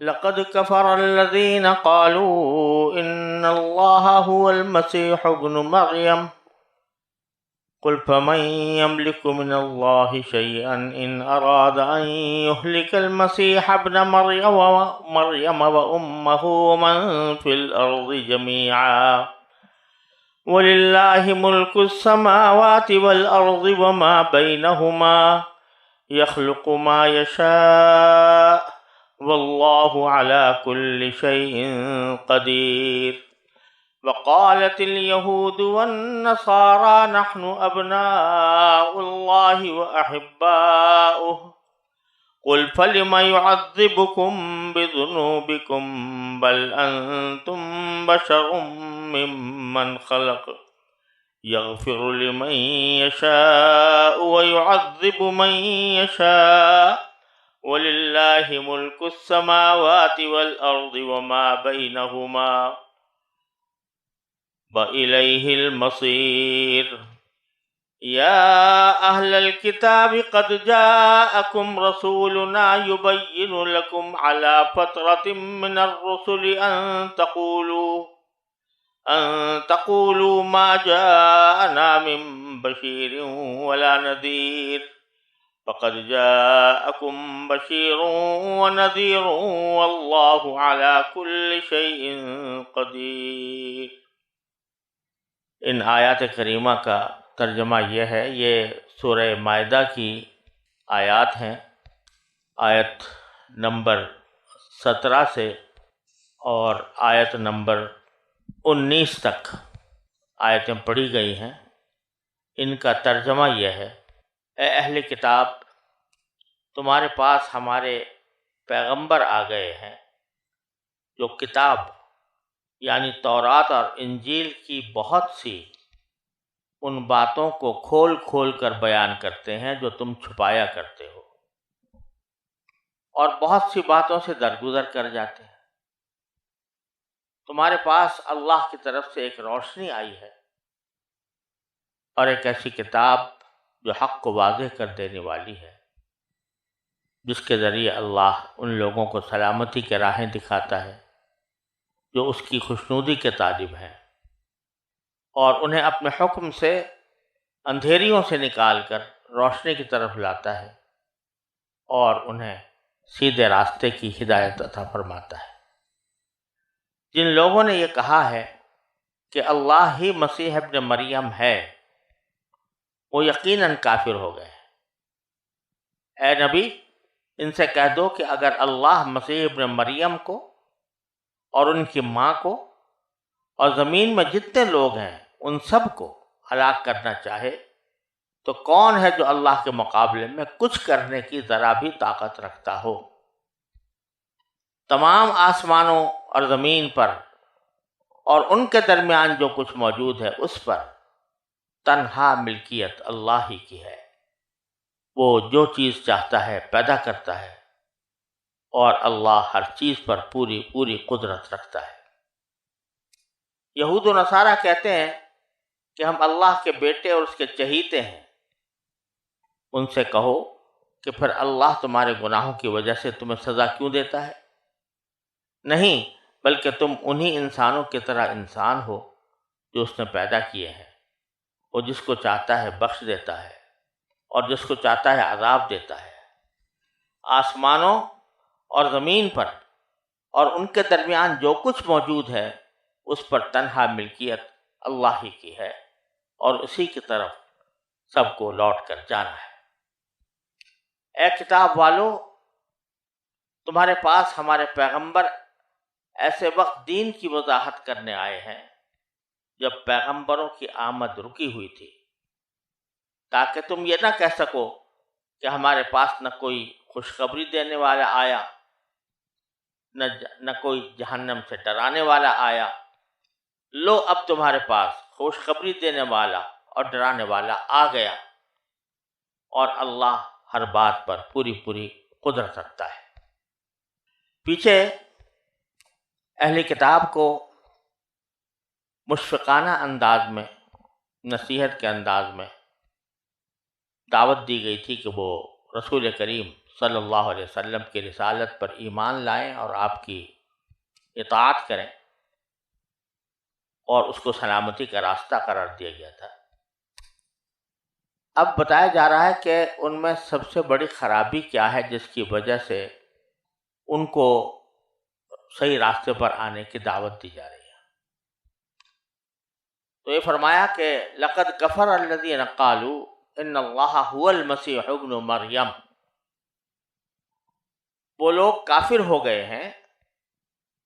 لقد كفر الذين قالوا إن الله هو المسيح ابن مريم قل فمن يملك من الله شيئا إن أراد أن يهلك المسيح ابن مريم وأمه ومن في الأرض جميعا ولله ملك السماوات والأرض وما بينهما يخلق ما يشاء والله على كل شيء قدير وقالت اليهود والنصارى نحن أبناء الله وأحباؤه قل فلم يعذبكم بذنوبكم بل أنتم بشر ممن خلق يغفر لمن يشاء ويعذب من يشاء ولله ملك السماوات والأرض وما بينهما وإليه المصير يا أهل الكتاب قد جاءكم رسولنا يبين لكم على فترة من الرسل أن تقولوا ما جاءنا من بشير ولا نذير فقد جاءكم بشير ونذير والله على كل شيء قدير۔ ان آیات کریمہ کا ترجمہ یہ ہے، یہ سورہ مائدہ کی آیات ہیں، آیت نمبر 17 سے اور آیت نمبر 19 تک آیتیں پڑھی گئی ہیں۔ ان کا ترجمہ یہ ہے: اے اہل کتاب، تمہارے پاس ہمارے پیغمبر آ گئے ہیں جو کتاب یعنی تورات اور انجیل کی بہت سی ان باتوں کو کھول کھول کر بیان کرتے ہیں جو تم چھپایا کرتے ہو، اور بہت سی باتوں سے درگزر کر جاتے ہیں۔ تمہارے پاس اللہ کی طرف سے ایک روشنی آئی ہے اور ایک ایسی کتاب جو حق کو واضح کر دینے والی ہے، جس کے ذریعے اللہ ان لوگوں کو سلامتی کے راہیں دکھاتا ہے جو اس کی خوشنودی کے طالب ہیں، اور انہیں اپنے حکم سے اندھیریوں سے نکال کر روشنی کی طرف لاتا ہے، اور انہیں سیدھے راستے کی ہدایت عطا فرماتا ہے۔ جن لوگوں نے یہ کہا ہے کہ اللہ ہی مسیح ابن مریم ہے، وہ یقیناً کافر ہو گئے ہیں۔ اے نبی، ان سے کہہ دو کہ اگر اللہ مسیح ابن مریم کو اور ان کی ماں کو اور زمین میں جتنے لوگ ہیں ان سب کو ہلاک کرنا چاہے تو کون ہے جو اللہ کے مقابلے میں کچھ کرنے کی ذرا بھی طاقت رکھتا ہو؟ تمام آسمانوں اور زمین پر اور ان کے درمیان جو کچھ موجود ہے اس پر تنہا ملکیت اللہ ہی کی ہے۔ وہ جو چیز چاہتا ہے پیدا کرتا ہے، اور اللہ ہر چیز پر پوری قدرت رکھتا ہے۔ یہود و نصارہ کہتے ہیں کہ ہم اللہ کے بیٹے اور اس کے چہیتے ہیں۔ ان سے کہو کہ پھر اللہ تمہارے گناہوں کی وجہ سے تمہیں سزا کیوں دیتا ہے؟ نہیں، بلکہ تم انہی انسانوں کی طرح انسان ہو جو اس نے پیدا کیے ہیں۔ وہ جس کو چاہتا ہے بخش دیتا ہے اور جس کو چاہتا ہے عذاب دیتا ہے۔ آسمانوں اور زمین پر اور ان کے درمیان جو کچھ موجود ہے اس پر تنہا ملکیت اللہ ہی کی ہے، اور اسی کی طرف سب کو لوٹ کر جانا ہے۔ اے کتاب والو، تمہارے پاس ہمارے پیغمبر ایسے وقت دین کی وضاحت کرنے آئے ہیں جب پیغمبروں کی آمد رکی ہوئی تھی، تاکہ تم یہ نہ کہہ سکو کہ ہمارے پاس نہ کوئی خوشخبری دینے والا آیا، نہ کوئی جہنم سے ڈرانے والا آیا۔ لو، اب تمہارے پاس خوشخبری دینے والا اور ڈرانے والا آ گیا، اور اللہ ہر بات پر پوری قدرت رکھتا ہے۔ پیچھے اہل کتاب کو مشفقانہ انداز میں، نصیحت کے انداز میں دعوت دی گئی تھی کہ وہ رسول کریم صلی اللہ علیہ وسلم کی رسالت پر ایمان لائیں اور آپ کی اطاعت کریں، اور اس کو سلامتی کا راستہ قرار دیا گیا تھا۔ اب بتایا جا رہا ہے کہ ان میں سب سے بڑی خرابی کیا ہے جس کی وجہ سے ان کو صحیح راستے پر آنے کی دعوت دی جا رہی ہے۔ تو یہ فرمایا کہ لقد کفر الذین قالوا ان اللہ هو المسیح ابن مریم، وہ لوگ کافر ہو گئے ہیں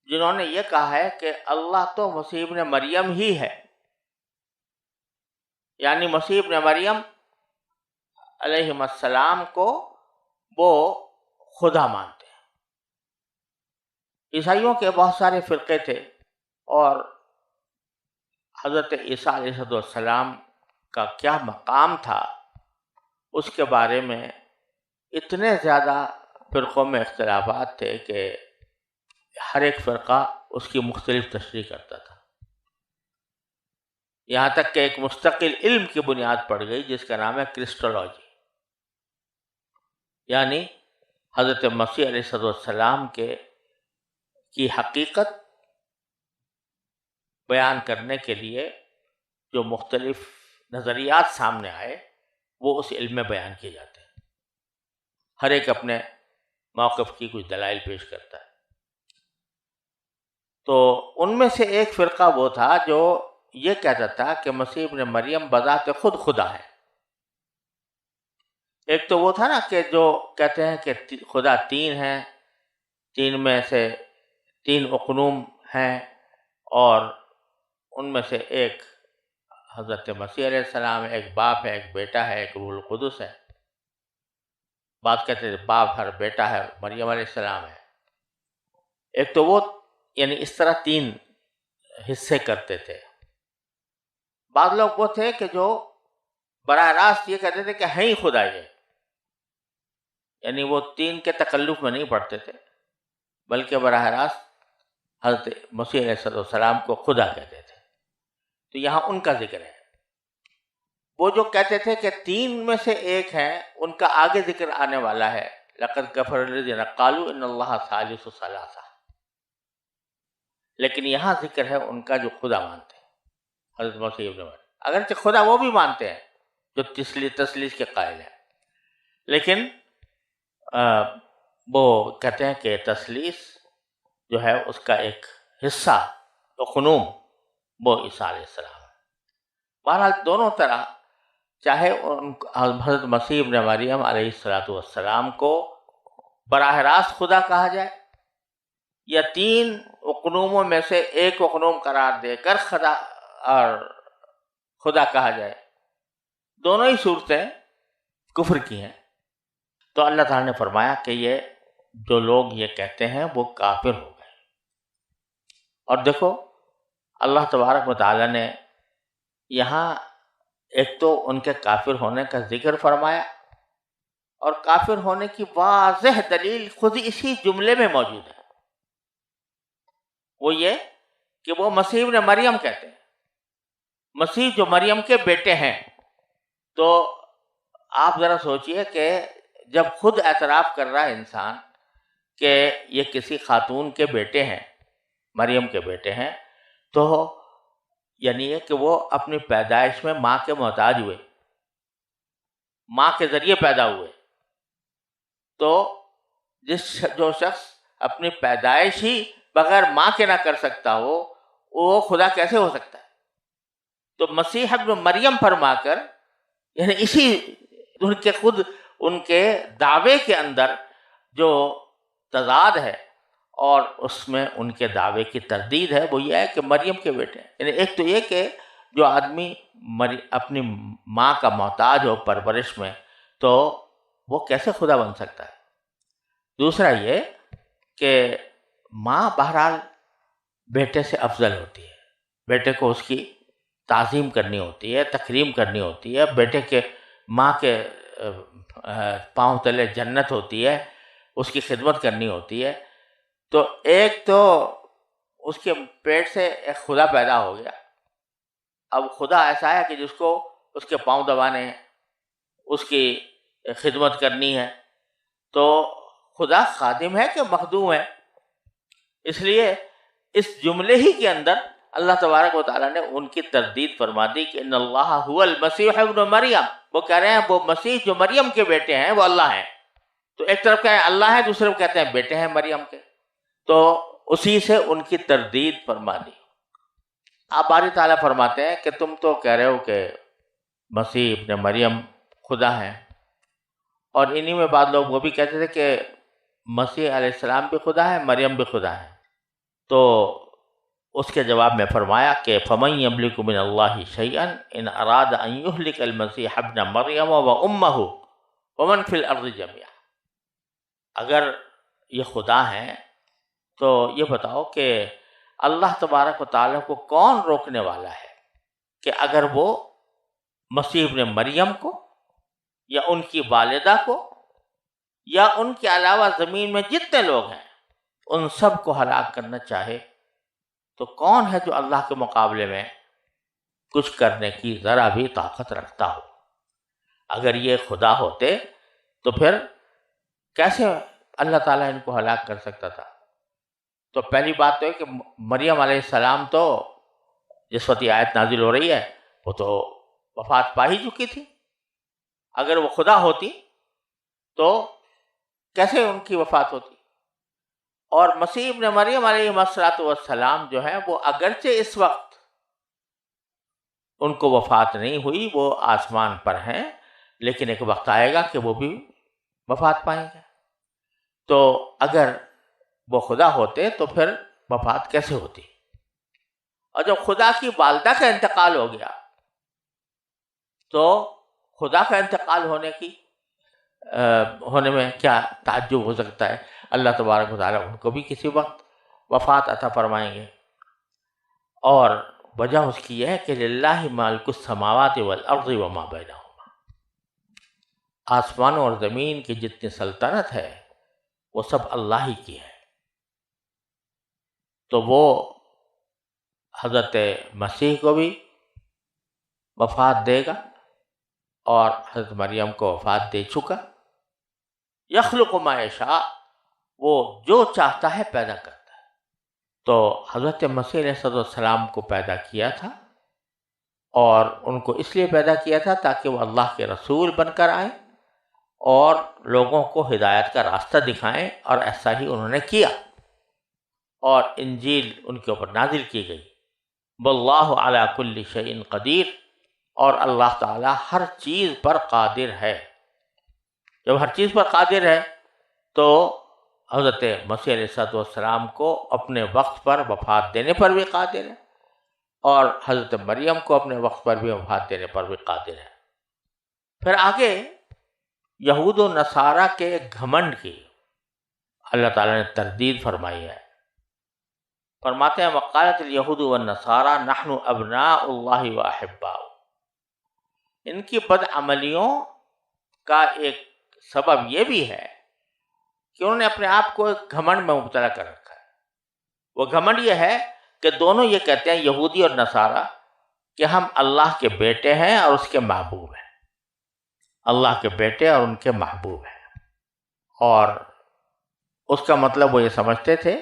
جنہوں نے یہ کہا ہے کہ اللہ تو مسیح ابن مریم ہی ہے، یعنی مسیح ابن مریم علیہ السلام کو وہ خدا مانتے ہیں۔ عیسائیوں کے بہت سارے فرقے تھے، اور حضرت عیسیٰ علیہ السلام کا کیا مقام تھا اس کے بارے میں اتنے زیادہ فرقوں میں اختلافات تھے کہ ہر ایک فرقہ اس کی مختلف تشریح کرتا تھا، یہاں تک کہ ایک مستقل علم کی بنیاد پڑ گئی جس کا نام ہے کرسٹولوجی، یعنی حضرت مسیح علیہ السلام کی حقیقت بیان کرنے کے لیے جو مختلف نظریات سامنے آئے وہ اس علم میں بیان کیے جاتے ہیں، ہر ایک اپنے موقف کی کچھ دلائل پیش کرتا ہے۔ تو ان میں سے ایک فرقہ وہ تھا جو یہ کہتا تھا کہ مسیح ابن مریم بذات خود خدا ہے۔ ایک تو وہ تھا نا کہ جو کہتے ہیں کہ خدا تین ہیں، تین میں سے تین اقنوم ہیں، اور ان میں سے ایک حضرت مسیح علیہ السلام ہے، ایک باپ ہے، ایک بیٹا ہے، ایک روح القدس ہے۔ بات کہتے ہیں باپ ہے، بیٹا ہے، مریم علیہ السلام ہے۔ ایک تو وہ یعنی اس طرح تین حصے کرتے تھے۔ بعض لوگ وہ تھے کہ جو براہ راست یہ کہتے تھے کہ ہیں ہی خدا یہ، یعنی وہ تین کے تکلف میں نہیں پڑتے تھے بلکہ براہ راست حضرت مسیح علیہ السلام کو خدا کہتے تھے۔ تو یہاں ان کا ذکر ہے۔ وہ جو کہتے تھے کہ تین میں سے ایک ہیں، ان کا آگے ذکر آنے والا ہے، لقد کفر الذین قالوا ان اللہ ثالث ثلاثہ، لیکن یہاں ذکر ہے ان کا جو خدا مانتے ہیں، حضرت مسیح ابن مریم۔ اگرچہ خدا وہ بھی مانتے ہیں جو تثلیث کے قائل ہیں، لیکن وہ کہتے ہیں کہ تثلیث جو ہے اس کا ایک حصہ اقنوم وہ عیسیٰ علیہ السلام ہے۔ بہرحال دونوں طرح، چاہے حضرت مسیح ابن مریم علیہ السلام کو براہ راست خدا کہا جائے یا تین اقنوموں میں سے ایک اقنوم قرار دے کر خدا کہا جائے، دونوں ہی صورتیں کفر کی ہیں۔ تو اللہ تعالیٰ نے فرمایا کہ یہ جو لوگ یہ کہتے ہیں وہ کافر ہو گئے۔ اور دیکھو اللہ تبارک و تعالیٰ نے یہاں ایک تو ان کے کافر ہونے کا ذکر فرمایا، اور کافر ہونے کی واضح دلیل خود اسی جملے میں موجود ہے، وہ یہ کہ وہ مسیح ابن مریم کہتے ہیں، مسیح جو مریم کے بیٹے ہیں۔ تو آپ ذرا سوچئے کہ جب خود اعتراف کر رہا ہے انسان کہ یہ کسی خاتون کے بیٹے ہیں، مریم کے بیٹے ہیں، تو یعنی یہ کہ وہ اپنی پیدائش میں ماں کے محتاج ہوئے، ماں کے ذریعے پیدا ہوئے۔ تو جو شخص اپنی پیدائش ہی بغیر ماں کے نہ کر سکتا ہو، وہ خدا کیسے ہو سکتا ہے؟ تو مسیح ابن مریم فرما کر یعنی اسی ان کے دعوے کے اندر جو تضاد ہے اور اس میں ان کے دعوے کی تردید ہے، وہ یہ ہے کہ مریم کے بیٹے ہیں۔ یعنی ایک تو یہ کہ جو آدمی اپنی ماں کا محتاج ہو پرورش میں، تو وہ کیسے خدا بن سکتا ہے؟ دوسرا یہ کہ ماں بہرحال بیٹے سے افضل ہوتی ہے، بیٹے کو اس کی تعظیم کرنی ہوتی ہے، تکریم کرنی ہوتی ہے، بیٹے کے ماں کے پاؤں تلے جنت ہوتی ہے، اس کی خدمت کرنی ہوتی ہے۔ تو ایک تو اس کے پیٹ سے ایک خدا پیدا ہو گیا، اب خدا ایسا ہے کہ جس کو اس کے پاؤں دبانے ہیں، اس کی خدمت کرنی ہے، تو خدا خادم ہے کہ مخدوم ہے؟ اس لیے اس جملے ہی کے اندر اللہ تبارک و تعالیٰ نے ان کی تردید فرما دی کہ ان اللہ هو المسیح ابن مریم، وہ کہہ رہے ہیں وہ مسیح جو مریم کے بیٹے ہیں وہ اللہ ہیں. تو ایک طرف کہتے ہیں اللہ ہے، دوسرے طرف کہتے ہیں بیٹے ہیں مریم کے. تو اسی سے ان کی تردید فرما دی. آپ باری تعالیٰ فرماتے ہیں کہ تم تو کہہ رہے ہو کہ مسیح ابن مریم خدا ہیں، اور انہی میں بعض لوگ وہ بھی کہتے تھے کہ مسیح علیہ السلام بھی خدا ہے، مریم بھی خدا ہے. تو اس کے جواب میں فرمایا کہ فَمَن يَمْلِكُ مِنَ اللَّهِ شَيْئًا إِنْ أَرَادَ أَن يُهْلِكَ الْمَسِيحَ ابْنَ مَرْيَمَ وَأُمَّهُ وَمَنْ فِي الْأَرْضِ جَمِيعًا. اگر یہ خدا ہیں تو یہ بتاؤ کہ اللہ تبارک و تعالیٰ کو کون روکنے والا ہے کہ اگر وہ مسیح ابن مریم کو یا ان کی والدہ کو یا ان کے علاوہ زمین میں جتنے لوگ ہیں ان سب کو ہلاک کرنا چاہے، تو کون ہے جو اللہ کے مقابلے میں کچھ کرنے کی ذرا بھی طاقت رکھتا ہو؟ اگر یہ خدا ہوتے تو پھر کیسے اللہ تعالیٰ ان کو ہلاک کر سکتا تھا؟ تو پہلی بات تو ہے کہ مریم علیہ السلام تو جس وقت یہ آیت نازل ہو رہی ہے وہ تو وفات پا ہی چکی تھی. اگر وہ خدا ہوتی تو کیسے ان کی وفات ہوتی؟ اور مسیح ابن مریم علیہ السلام جو ہے وہ اگرچہ اس وقت ان کو وفات نہیں ہوئی، وہ آسمان پر ہیں، لیکن ایک وقت آئے گا کہ وہ بھی وفات پائیں گے. تو اگر وہ خدا ہوتے تو پھر وفات کیسے ہوتی؟ اور جب خدا کی والدہ کا انتقال ہو گیا تو خدا کا انتقال ہونے میں کیا تعجب ہو سکتا ہے؟ اللہ تبارک و تعالیٰ ان کو بھی کسی وقت وفات عطا فرمائیں گے. اور وجہ اس کی یہ ہے کہ للہ ملک السماوات والارض وما بینہما، آسمانوں اور زمین کی جتنی سلطنت ہے وہ سب اللہ ہی کی ہے. تو وہ حضرت مسیح کو بھی وفات دے گا اور حضرت مریم کو وفات دے چکا. یخلق ما یشاء، وہ جو چاہتا ہے پیدا کرتا ہے. تو حضرت مسیح علیہ السلام کو پیدا کیا تھا، اور ان کو اس لیے پیدا کیا تھا تاکہ وہ اللہ کے رسول بن کر آئیں اور لوگوں کو ہدایت کا راستہ دکھائیں، اور ایسا ہی انہوں نے کیا. اور انجیل ان کے اوپر نازل کی گئی. واللہ علی کل شیء قدیر، اور اللہ تعالیٰ ہر چیز پر قادر ہے. جب ہر چیز پر قادر ہے تو حضرت مسیح علیہ السلام کو اپنے وقت پر وفات دینے پر بھی قادر ہے، اور حضرت مریم کو اپنے وقت پر بھی وفات دینے پر بھی قادر ہے. پھر آگے یہود و نصارہ کے گھمنڈ کی اللہ تعالیٰ نے تردید فرمائی ہے. فرماتے ہیں وقالت الیہود والنصارى نحن ابناء اللہ واحباؤہ. ان کی بدعملیوں کا ایک سبب یہ بھی ہے کہ انہوں نے اپنے آپ کو ایک گھمنڈ میں مبتلا کر رکھا ہے. وہ گھمنڈ یہ ہے کہ دونوں یہ کہتے ہیں، یہودی اور نصارہ، کہ ہم اللہ کے بیٹے ہیں اور اس کے محبوب ہیں. اللہ کے بیٹے اور ان کے محبوب ہیں. اور اس کا مطلب وہ یہ سمجھتے تھے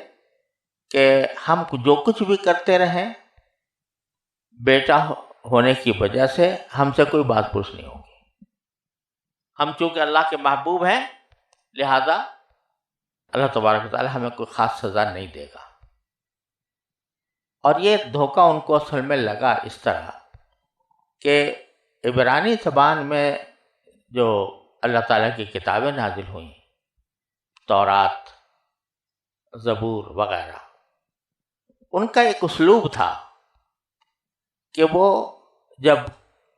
کہ ہم جو کچھ بھی کرتے رہیں بیٹا ہونے کی وجہ سے ہم سے کوئی بات پوچھ نہیں ہوگی. ہم چونکہ اللہ کے محبوب ہیں لہذا اللہ تبارک و تعالیٰ ہمیں کوئی خاص سزا نہیں دے گا. اور یہ دھوکہ ان کو اصل میں لگا اس طرح کہ عبرانی زبان میں جو اللہ تعالیٰ کی کتابیں نازل ہوئیں، تورات، زبور وغیرہ، ان کا ایک اسلوب تھا کہ وہ جب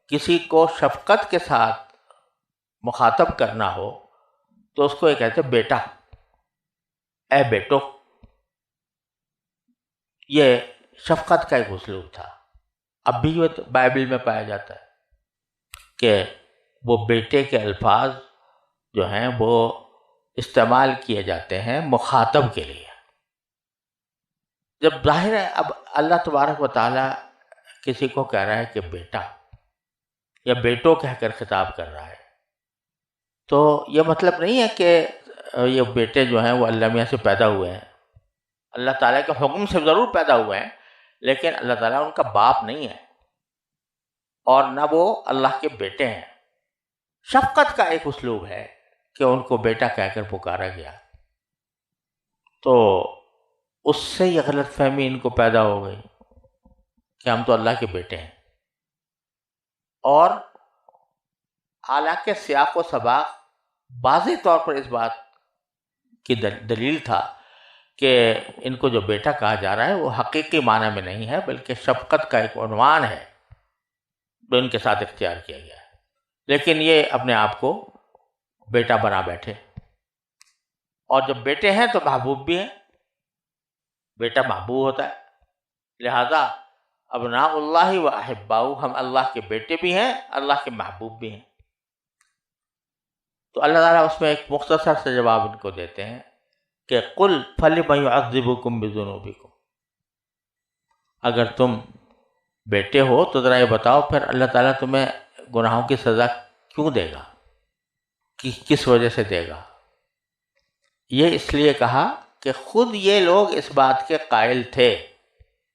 کسی کو شفقت کے ساتھ مخاطب کرنا ہو تو اس کو یہ کہتے بیٹا، اے بیٹو. یہ شفقت کا ایک اسلوب تھا. اب بھی یہ بائبل میں پایا جاتا ہے کہ وہ بیٹے کے الفاظ جو ہیں وہ استعمال کیے جاتے ہیں مخاطب کے لیے. جب ظاہر ہے اب اللہ تبارک و تعالیٰ کسی کو کہہ رہا ہے کہ بیٹا یا بیٹو کہہ کر خطاب کر رہا ہے، تو یہ مطلب نہیں ہے کہ یہ بیٹے جو ہیں وہ اللہ میاں سے پیدا ہوئے ہیں، اللہ تعالیٰ کے حکم سے ضرور پیدا ہوئے ہیں، لیکن اللہ تعالیٰ ان کا باپ نہیں ہے اور نہ وہ اللہ کے بیٹے ہیں۔ شفقت کا ایک اسلوب ہے کہ ان کو بیٹا کہہ کر پکارا گیا، تو اس سے یہ غلط فہمی ان کو پیدا ہو گئی کہ ہم تو اللہ کے بیٹے ہیں۔ اور حالانکہ سیاق و سباق واضح طور پر اس بات کی دلیل تھا کہ ان کو جو بیٹا کہا جا رہا ہے وہ حقیقی معنی میں نہیں ہے، بلکہ شفقت کا ایک عنوان ہے جو ان کے ساتھ اختیار کیا گیا ہے، لیکن یہ اپنے آپ کو بیٹا بنا بیٹھے۔ اور جب بیٹے ہیں تو محبوب بھی ہیں، بیٹا محبوب ہوتا ہے، لہذا ابناء اللہ و احباؤ، ہم اللہ کے بیٹے بھی ہیں، اللہ کے محبوب بھی ہیں۔ تو اللہ تعالیٰ اس میں ایک مختصر سے جواب ان کو دیتے ہیں کہ قل فلم یعذبکم بذنوبکم، اگر تم بیٹے ہو تو ذرا یہ بتاؤ پھر اللہ تعالیٰ تمہیں گناہوں کی سزا کیوں دے گا، کس وجہ سے دے گا؟ یہ اس لیے کہا کہ خود یہ لوگ اس بات کے قائل تھے،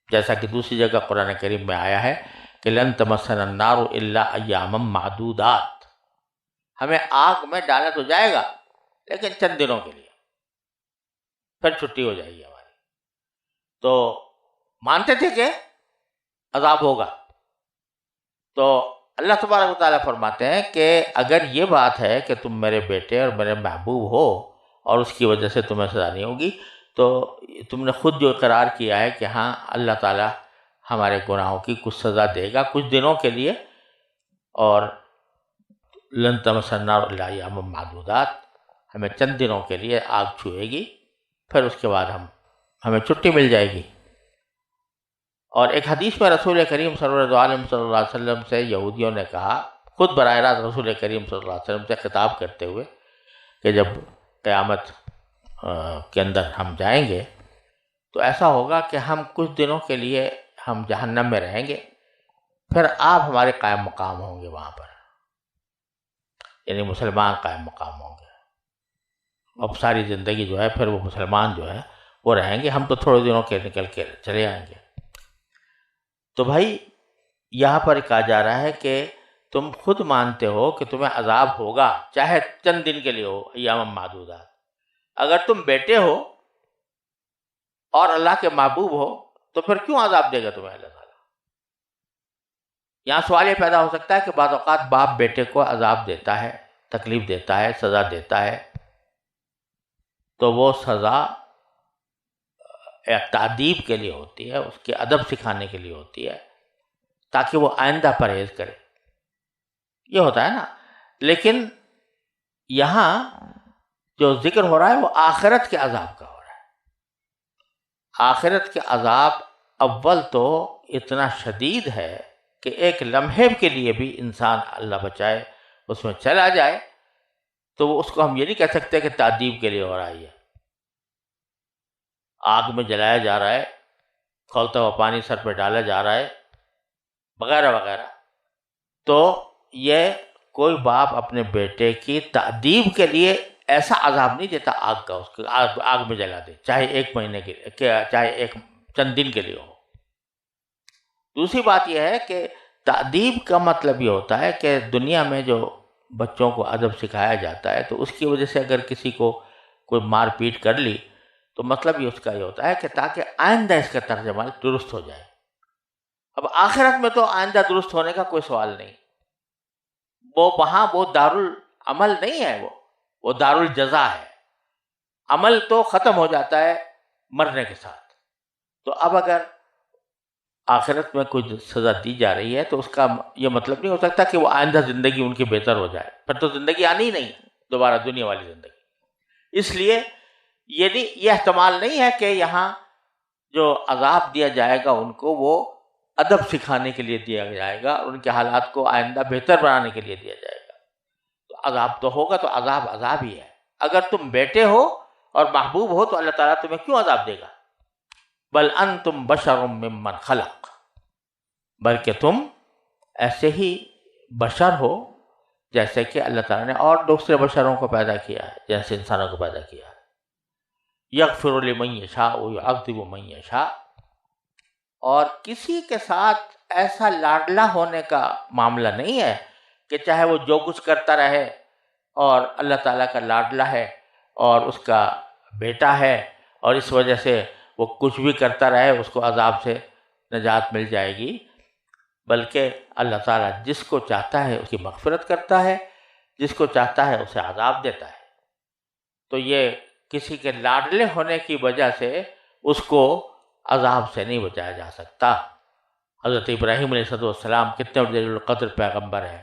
جیسا کہ دوسری جگہ قرآن کریم میں آیا ہے کہ لن تمسنا النار الا ایاما معدودات، ہمیں آگ میں ڈالا تو جائے گا لیکن چند دنوں کے لیے، پھر چھٹی ہو جائے گی ہماری۔ تو مانتے تھے کہ عذاب ہوگا۔ تو اللہ تبارک و تعالیٰ فرماتے ہیں کہ اگر یہ بات ہے کہ تم میرے بیٹے اور میرے محبوب ہو اور اس کی وجہ سے تمہیں سزا نہیں ہوگی، تو تم نے خود جو اقرار کیا ہے کہ ہاں اللہ تعالیٰ ہمارے گناہوں کی کچھ سزا دے گا کچھ دنوں کے لیے، اور لن تمسنا النار الا ایاما معدودات، ہمیں چند دنوں کے لیے آگ چھوئے گی، پھر اس کے بعد ہمیں چھٹی مل جائے گی۔ اور ایک حدیث میں رسول کریم صلی اللہ علیہ وسلم سے یہودیوں نے کہا، خود براہ راست رسول کریم صلی اللہ علیہ وسلم سے خطاب کرتے ہوئے، کہ جب قیامت کے اندر ہم جائیں گے تو ایسا ہوگا کہ ہم کچھ دنوں کے لیے ہم جہنم میں رہیں گے، پھر آپ ہمارے قائم مقام ہوں گے وہاں پر، یعنی مسلمان قائم مقام ہوں گے، اب ساری زندگی جو ہے پھر وہ مسلمان جو ہے وہ رہیں گے، ہم تو تھوڑے دنوں کے نکل کے چلے آئیں گے۔ تو بھائی یہاں پر کہا جا رہا ہے کہ تم خود مانتے ہو کہ تمہیں عذاب ہوگا، چاہے چند دن کے لیے ہو، ایام معدودات۔ اگر تم بیٹے ہو اور اللہ کے محبوب ہو تو پھر کیوں عذاب دے گا تمہیں اللہ تعالیٰ؟ یہاں سوال یہ پیدا ہو سکتا ہے کہ بعض اوقات باپ بیٹے کو عذاب دیتا ہے، تکلیف دیتا ہے، سزا دیتا ہے، تو وہ سزا ایک تعدیب کے لیے ہوتی ہے، اس کے ادب سکھانے کے لیے ہوتی ہے، تاکہ وہ آئندہ پرہیز کرے، یہ ہوتا ہے نا۔ لیکن یہاں جو ذکر ہو رہا ہے وہ آخرت کے عذاب کا ہو رہا ہے۔ آخرت کے عذاب اول تو اتنا شدید ہے کہ ایک لمحے کے لیے بھی انسان اللہ بچائے اس میں چلا جائے تو اس کو ہم یہ نہیں کہہ سکتے کہ تعذیب کے لیے ہو رہا ہے، آگ میں جلایا جا رہا ہے، کھولتا ہوا پانی سر پہ ڈالا جا رہا ہے وغیرہ وغیرہ، تو یہ کوئی باپ اپنے بیٹے کی تعذیب کے لیے ایسا عذاب نہیں دیتا آگ کا، اس کو آگ میں جلا دے، چاہے ایک مہینے کے لیے، چاہے ایک چند دن کے لیے ہو۔ دوسری بات یہ ہے کہ تعذیب کا مطلب یہ ہوتا ہے کہ دنیا میں جو بچوں کو ادب سکھایا جاتا ہے تو اس کی وجہ سے اگر کسی کو کوئی مار پیٹ کر لی تو مطلب یہ اس کا یہ ہوتا ہے کہ تاکہ آئندہ اس کا طرز عمل درست ہو جائے۔ اب آخرت میں تو آئندہ درست ہونے کا کوئی سوال نہیں، وہ وہاں وہ دارالعمل نہیں ہے، وہ دارالجزا ہے، عمل تو ختم ہو جاتا ہے مرنے کے ساتھ۔ تو اب اگر آخرت میں کوئی سزا دی جا رہی ہے تو اس کا یہ مطلب نہیں ہو سکتا کہ وہ آئندہ زندگی ان کی بہتر ہو جائے، پھر تو زندگی آنی ہی نہیں دوبارہ دنیا والی زندگی۔ اس لیے یہ احتمال نہیں ہے کہ یہاں جو عذاب دیا جائے گا ان کو وہ ادب سکھانے کے لیے دیا جائے گا، ان کے حالات کو آئندہ بہتر بنانے کے لیے دیا جائے گا۔ تو عذاب تو ہوگا، تو عذاب عذاب ہی ہے۔ اگر تم بیٹے ہو اور محبوب ہو تو اللہ تعالیٰ تمہیں کیوں عذاب دے گا؟ بل انتم بشر ممن خلق، بلکہ تم ایسے ہی بشر ہو جیسے کہ اللہ تعالیٰ نے اور دوسرے بشروں کو پیدا کیا ہے، جیسے انسانوں کو پیدا کیا ہے۔ یغفر لمن یشاء ویعذب من یشاء، اور کسی کے ساتھ ایسا لاڈلا ہونے کا معاملہ نہیں ہے کہ چاہے وہ جو کچھ کرتا رہے اور اللہ تعالیٰ کا لاڈلا ہے اور اس کا بیٹا ہے اور اس وجہ سے وہ کچھ بھی کرتا رہے اس کو عذاب سے نجات مل جائے گی، بلکہ اللہ تعالیٰ جس کو چاہتا ہے اس کی مغفرت کرتا ہے، جس کو چاہتا ہے اسے عذاب دیتا ہے۔ تو یہ کسی کے لاڈلے ہونے کی وجہ سے اس کو عذاب سے نہیں بچایا جا سکتا۔ حضرت ابراہیم علیہ السلام کتنے جلیل القدر پیغمبر ہیں،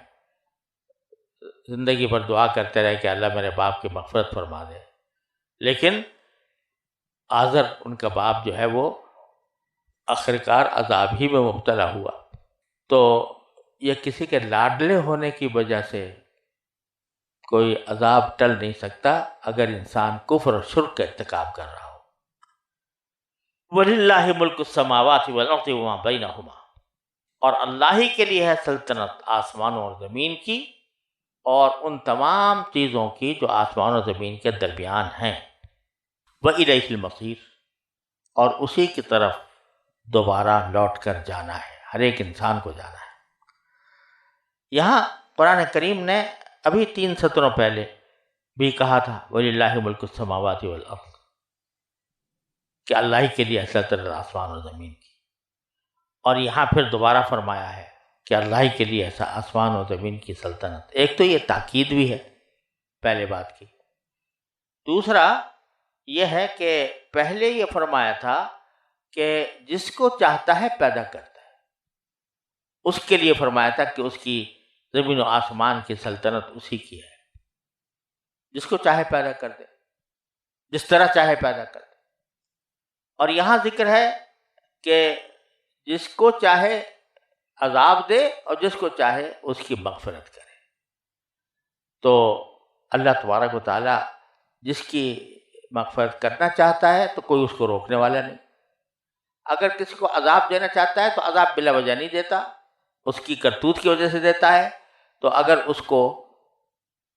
زندگی بھر دعا کرتے رہے کہ اللہ میرے باپ کی مغفرت فرما دے، لیکن آزر ان کا باپ جو ہے وہ آخرکار عذاب ہی میں مبتلا ہوا۔ تو یہ کسی کے لاڈلے ہونے کی وجہ سے کوئی عذاب ٹل نہیں سکتا اگر انسان کفر اور شرک کا ارتکاب کر رہا ہو۔ وَلِلَّهِ مُلْكُ السَّمَاوَاتِ وَالْأَرْضِ وَمَا بَيْنَهُمَا، اور اللہ ہی کے لیے ہے سلطنت آسمانوں اور زمین کی اور ان تمام چیزوں کی جو آسمان و زمین کے درمیان ہیں۔ وَإِلَيْهِ الْمَصِيرُ، اور اسی کی طرف دوبارہ لوٹ کر جانا ہے، ہر ایک انسان کو جانا ہے۔ یہاں قرآن کریم نے ابھی 3 سطروں پہلے بھی کہا تھا وَلِلَّهِ مُلْكُ السَّمَاوَاتِ وَالْأَرْضِ، کہ اللہ ہی کے لیے سلطنت آسمان و زمین کی، اور یہاں پھر دوبارہ فرمایا ہے کہ اللہ ہی کے لیے ایسا آسمان و زمین کی سلطنت۔ ایک تو یہ تاکید بھی ہے پہلے بات کی، دوسرا یہ ہے کہ پہلے یہ فرمایا تھا کہ جس کو چاہتا ہے پیدا کرتا ہے، اس کے لیے فرمایا تھا کہ اس کی زمین و آسمان کی سلطنت اسی کی ہے، جس کو چاہے پیدا کر دے، جس طرح چاہے پیدا کر دے۔ اور یہاں ذکر ہے کہ جس کو چاہے عذاب دے اور جس کو چاہے اس کی مغفرت کرے۔ تو اللہ تبارک و تعالیٰ جس کی مغفرت کرنا چاہتا ہے تو کوئی اس کو روکنے والا نہیں، اگر کسی کو عذاب دینا چاہتا ہے تو عذاب بلا وجہ نہیں دیتا، اس کی کرتوت کی وجہ سے دیتا ہے۔ تو اگر اس کو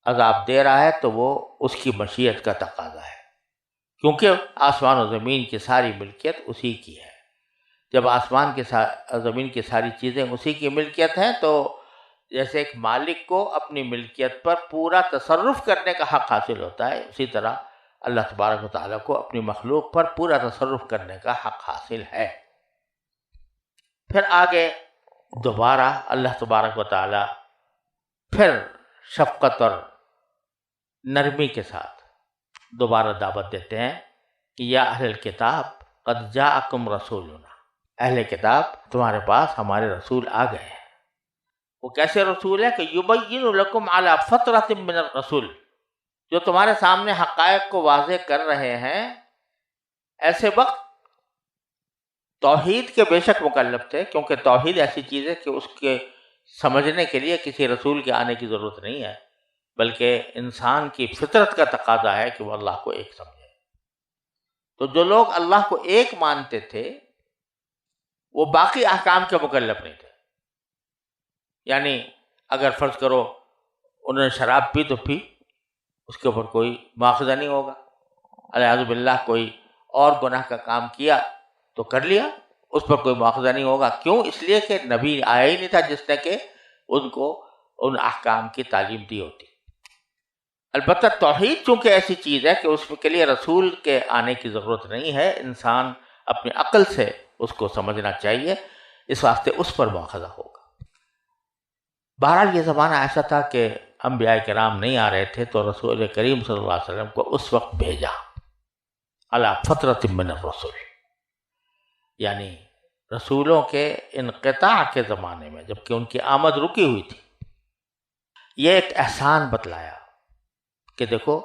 عذاب دے رہا ہے تو وہ اس کی مشیت کا تقاضا ہے، کیونکہ آسمان و زمین کی ساری ملکیت اسی کی ہے۔ جب آسمان کی زمین کی ساری چیزیں اسی کی ملکیت ہیں تو جیسے ایک مالک کو اپنی ملکیت پر پورا تصرف کرنے کا حق حاصل ہوتا ہے، اسی طرح اللہ تبارک و تعالیٰ کو اپنی مخلوق پر پورا تصرف کرنے کا حق حاصل ہے۔ پھر آگے دوبارہ اللہ تبارک و تعالیٰ پھر شفقت اور نرمی کے ساتھ دوبارہ دعوت دیتے ہیں کہ یا اہل الکتاب قد جاءکم رسولنا، اہل کتاب تمہارے پاس ہمارے رسول آ گئے ہیں۔ وہ کیسے رسول ہے کہ یبین لکم علی فترۃ من الرسول، جو تمہارے سامنے حقائق کو واضح کر رہے ہیں۔ ایسے وقت توحید کے بے شک مکلف تھے، کیونکہ توحید ایسی چیز ہے کہ اس کے سمجھنے کے لیے کسی رسول کے آنے کی ضرورت نہیں ہے، بلکہ انسان کی فطرت کا تقاضا ہے کہ وہ اللہ کو ایک سمجھے۔ تو جو لوگ اللہ کو ایک مانتے تھے وہ باقی احکام کے مکلف نہیں تھے۔ یعنی اگر فرض کرو انہوں نے شراب پی تو پی، اس کے اوپر کوئی مواخذہ نہیں ہوگا، الیاذ باللہ کوئی اور گناہ کا کام کیا تو کر لیا، اس پر کوئی مواخذہ نہیں ہوگا۔ کیوں؟ اس لیے کہ نبی آیا ہی نہیں تھا جس نے کہ ان کو ان احکام کی تعلیم دی ہوتی۔ البتہ توحید چونکہ ایسی چیز ہے کہ اس کے لیے رسول کے آنے کی ضرورت نہیں ہے، انسان اپنی عقل سے اس کو سمجھنا چاہیے، اس واسطے اس پر مواخذہ ہوگا۔ بہرحال یہ زمانہ ایسا تھا کہ انبیاء کرام نہیں آ رہے تھے، تو رسول کریم صلی اللہ علیہ وسلم کو اس وقت بھیجا علی فترۃ من الرسل، یعنی رسولوں کے انقطاع کے زمانے میں، جبکہ ان کی آمد رکی ہوئی تھی۔ یہ ایک احسان بتلایا کہ دیکھو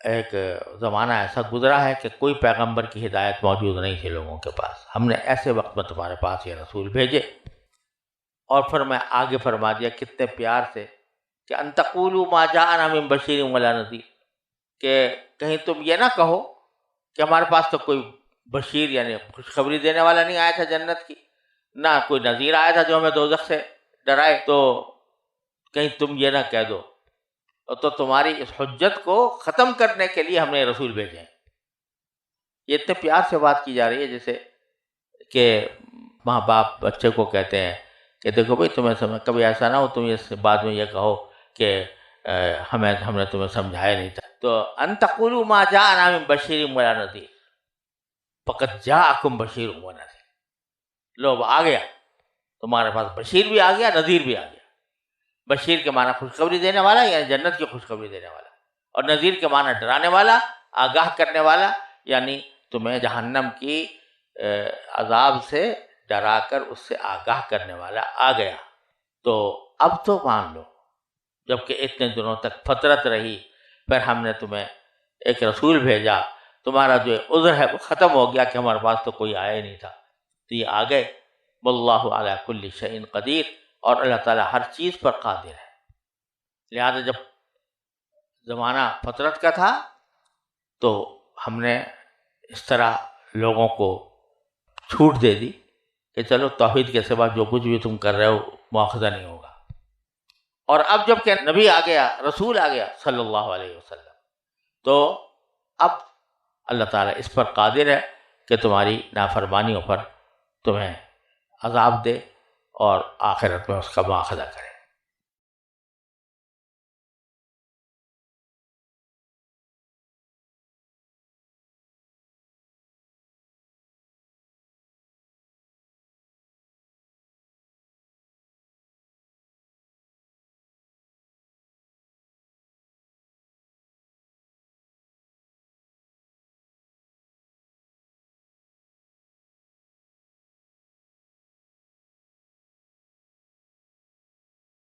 ایک زمانہ ایسا گزرا ہے کہ کوئی پیغمبر کی ہدایت موجود نہیں تھی لوگوں کے پاس، ہم نے ایسے وقت میں تمہارے پاس یہ رسول بھیجے۔ اور پھر میں آگے فرما دیا کتنے پیار سے کہ ان تقولوا ما جاءنا من بشیر ولا نذیر، کہ کہیں تم یہ نہ کہو کہ ہمارے پاس تو کوئی بشیر یعنی خوشخبری دینے والا نہیں آیا تھا جنت کی، نہ کوئی نذیر آیا تھا جو ہمیں دوزخ سے ڈرائے۔ تو کہیں تم یہ نہ کہہ دو، تو تمہاری اس حجت کو ختم کرنے کے لیے ہم نے رسول بھیجے ہیں۔ یہ اتنے پیار سے بات کی جا رہی ہے جیسے کہ ماں باپ بچے کو کہتے ہیں کہ دیکھو بھائی تمہیں سمجھ، کبھی ایسا نہ ہو تم یہ بعد میں یہ کہو کہ ہم نے تمہیں سمجھایا نہیں تھا۔ تو ان تقولوا ما جاءنا من بشیر ولا نذیر فقد جاءکم بشیر ونذیر، لو آ گیا تمہارے پاس، بشیر بھی آ گیا، نذیر بھی آ گیا۔ بشیر کے معنی خوشخبری دینے والا، یعنی جنت کی خوشخبری دینے والا، اور نذیر کے معنی ڈرانے والا، آگاہ کرنے والا، یعنی تمہیں جہنم کی عذاب سے ڈرا کر اس سے آگاہ کرنے والا آ گیا۔ تو اب تو مان لو، جبکہ اتنے دنوں تک فترت رہی، پھر ہم نے تمہیں ایک رسول بھیجا، تمہارا جو عذر ہے وہ ختم ہو گیا کہ ہمارے پاس تو کوئی آیا ہی نہیں تھا، تو یہ آ گئے۔ واللہ علی کل شیء قدیر، اور اللہ تعالیٰ ہر چیز پر قادر ہے۔ لہذا جب زمانہ فترت کا تھا تو ہم نے اس طرح لوگوں کو چھوٹ دے دی کہ چلو توحید کے سوا جو کچھ بھی تم کر رہے ہو مواخذہ نہیں ہوگا۔ اور اب جب کہ نبی آ گیا، رسول آ گیا صلی اللہ علیہ وسلم، تو اب اللہ تعالیٰ اس پر قادر ہے کہ تمہاری نافرمانیوں پر تمہیں عذاب دے اور آخرت میں اس کا مواخذہ کرے۔